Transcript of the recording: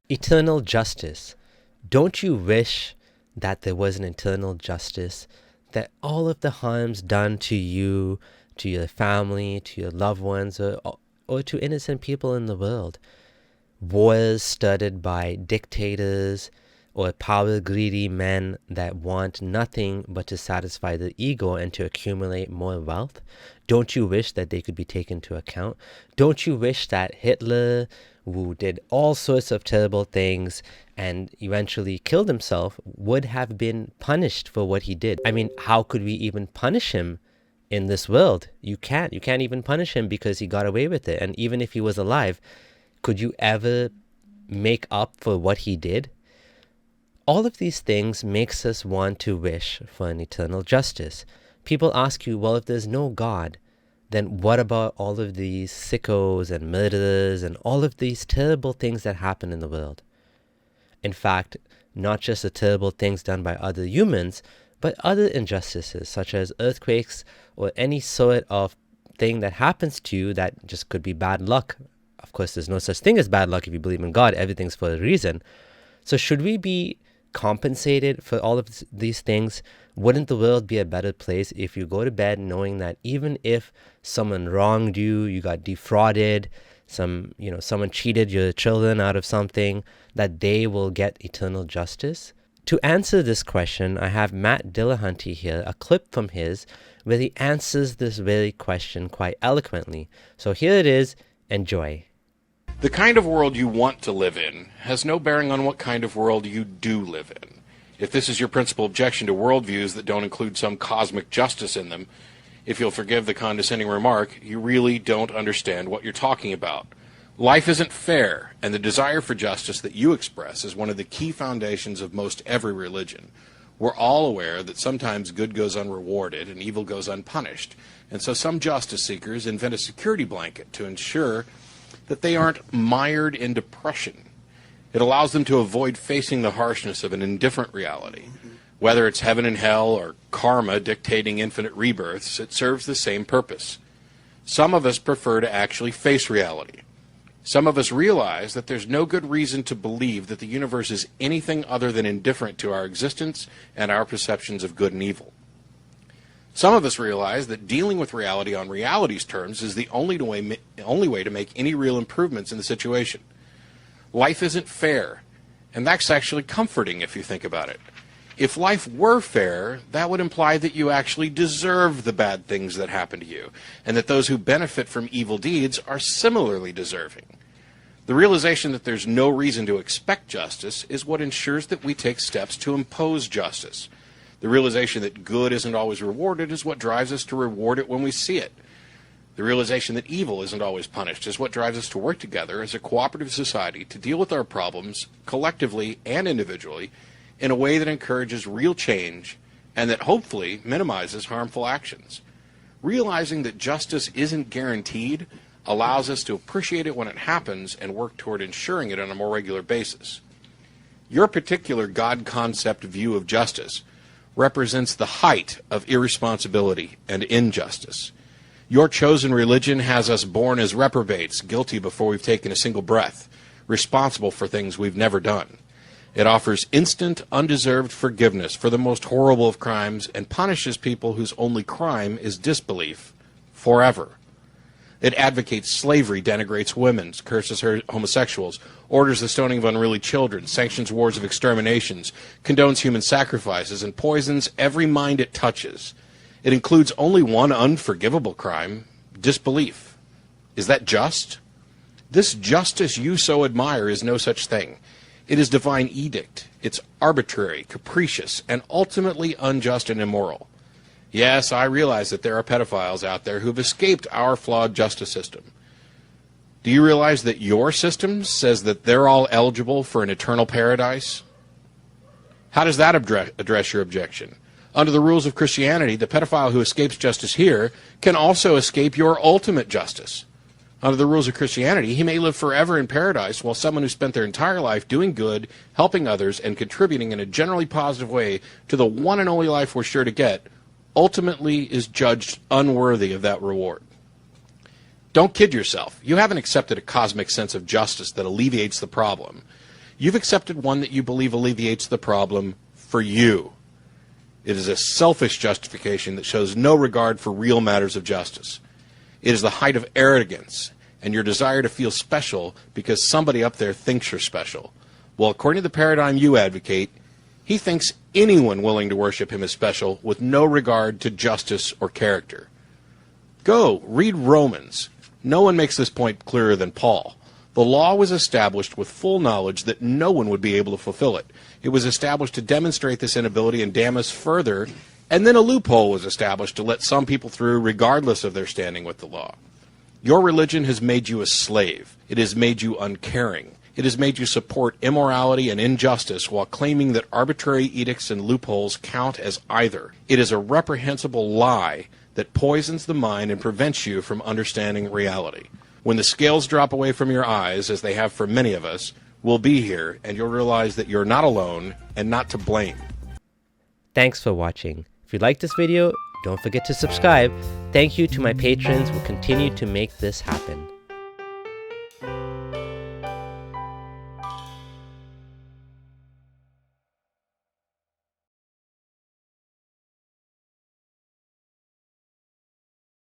Eternal justice. Don't you wish that there was an eternal justice? That all of the harms done to you, to your family, to your loved ones, or to innocent people in the world, wars started by dictators or power-greedy men that want nothing but to satisfy their ego and to accumulate more wealth? Don't you wish that they could be taken into account? Don't you wish that Hitler, who did all sorts of terrible things and eventually killed himself, would have been punished for what he did? I mean, how could we even punish him in this world? You can't. You can't even punish him because he got away with it. And even if he was alive, could you ever make up for what he did? All of these things makes us want to wish for an eternal justice. People ask you, well, if there's no God, then what about all of these sickos and murderers and all of these terrible things that happen in the world? In fact, not just the terrible things done by other humans, but other injustices such as earthquakes or any sort of thing that happens to you that just could be bad luck. Of course, there's no such thing as bad luck if you believe in God. Everything's for a reason. So should we be compensated for all of these things? Wouldn't the world be a better place if you go to bed knowing that even if someone wronged you, you got defrauded, someone cheated your children out of something, that they will get eternal justice? To answer this question, I have Matt Dillahunty here, a clip from his where he answers this very question quite eloquently. So here it is. Enjoy. The kind of world you want to live in has no bearing on what kind of world you do live in. If this is your principal objection to worldviews that don't include some cosmic justice in them, if you'll forgive the condescending remark, you really don't understand what you're talking about. Life isn't fair, and the desire for justice that you express is one of the key foundations of most every religion. We're all aware that sometimes good goes unrewarded and evil goes unpunished, and so some justice seekers invent a security blanket to ensure that they aren't mired in depression. It allows them to avoid facing the harshness of an indifferent reality. Whether it's heaven and hell or karma dictating infinite rebirths, it serves the same purpose. Some of us prefer to actually face reality. Some of us realize that there's no good reason to believe that the universe is anything other than indifferent to our existence and our perceptions of good and evil. Some of us realize that dealing with reality on reality's terms is the only way to make any real improvements in the situation. Life isn't fair, and that's actually comforting if you think about it. If life were fair, that would imply that you actually deserve the bad things that happen to you, and that those who benefit from evil deeds are similarly deserving. The realization that there's no reason to expect justice is what ensures that we take steps to impose justice. The realization that good isn't always rewarded is what drives us to reward it when we see it. The realization that evil isn't always punished is what drives us to work together as a cooperative society to deal with our problems collectively and individually in a way that encourages real change and that hopefully minimizes harmful actions. Realizing that justice isn't guaranteed allows us to appreciate it when it happens and work toward ensuring it on a more regular basis. Your particular God concept view of justice represents the height of irresponsibility and injustice. Your chosen religion has us born as reprobates, guilty before we've taken a single breath, responsible for things we've never done. It offers instant, undeserved forgiveness for the most horrible of crimes and punishes people whose only crime is disbelief forever. It advocates slavery, denigrates women, curses homosexuals, orders the stoning of unruly children, sanctions wars of exterminations, condones human sacrifices, and poisons every mind it touches. It includes only one unforgivable crime, disbelief. Is that just? This justice you so admire is no such thing. It is divine edict. It's arbitrary, capricious, and ultimately unjust and immoral. Yes, I realize that there are pedophiles out there who've escaped our flawed justice system. Do you realize that your system says that they're all eligible for an eternal paradise? How does that address your objection? Under the rules of Christianity, the pedophile who escapes justice here can also escape your ultimate justice. Under the rules of Christianity, he may live forever in paradise, while someone who spent their entire life doing good, helping others, and contributing in a generally positive way to the one and only life we're sure to get ultimately is judged unworthy of that reward. Don't kid yourself. You haven't accepted a cosmic sense of justice that alleviates the problem. You've accepted one that you believe alleviates the problem for you. It is a selfish justification that shows no regard for real matters of justice. It is the height of arrogance and your desire to feel special because somebody up there thinks you're special. Well, according to the paradigm you advocate, he thinks anyone willing to worship him is special with no regard to justice or character. Go, read Romans. No one makes this point clearer than Paul. The law was established with full knowledge that no one would be able to fulfill it. It was established to demonstrate this inability and damn us further, and then a loophole was established to let some people through regardless of their standing with the law. Your religion has made you a slave. It has made you uncaring. It has made you support immorality and injustice while claiming that arbitrary edicts and loopholes count as either. It is a reprehensible lie that poisons the mind and prevents you from understanding reality. When the scales drop away from your eyes, as they have for many of us, we'll be here and you'll realize that you're not alone and not to blame. Thanks for watching. If you like this video, don't forget to subscribe. Thank you to my patrons who continue to make this happen.